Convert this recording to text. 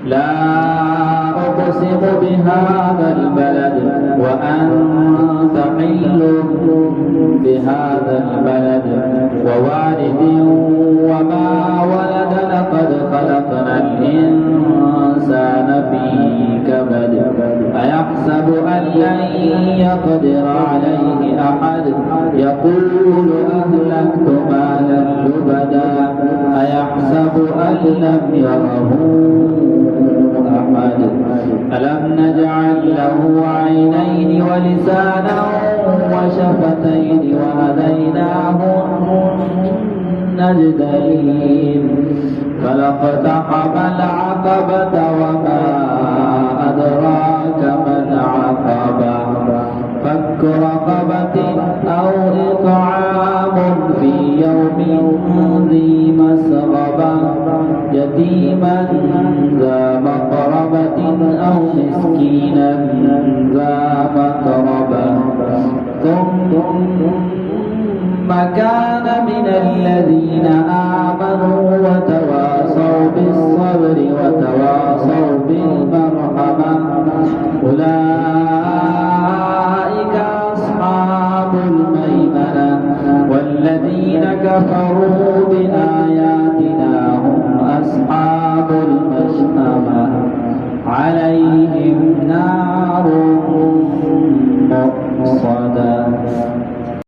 لا أقسم بهذا البلد وأنت حل بهذا البلد ووالد وما ولد لقد خلقنا الإنسان في كبد أيحسب أن لن يقدر عليه أحد يقول أهلكت مالا لبدا أيحسب أن لم يره أحد ألم نجعل له عينين ولسانا وشفتين وهديناه النجدين فلاقتحم العقبة وما أدراك ما العقبة فك رقبة أو إطعام في يوم ذي مسغبة يتيما ذا مقربة أو مسكينا ذا متربة ثم كان من الذين آمنوا وتواصوا بالصبر وتواصوا بالمرحمة أولئك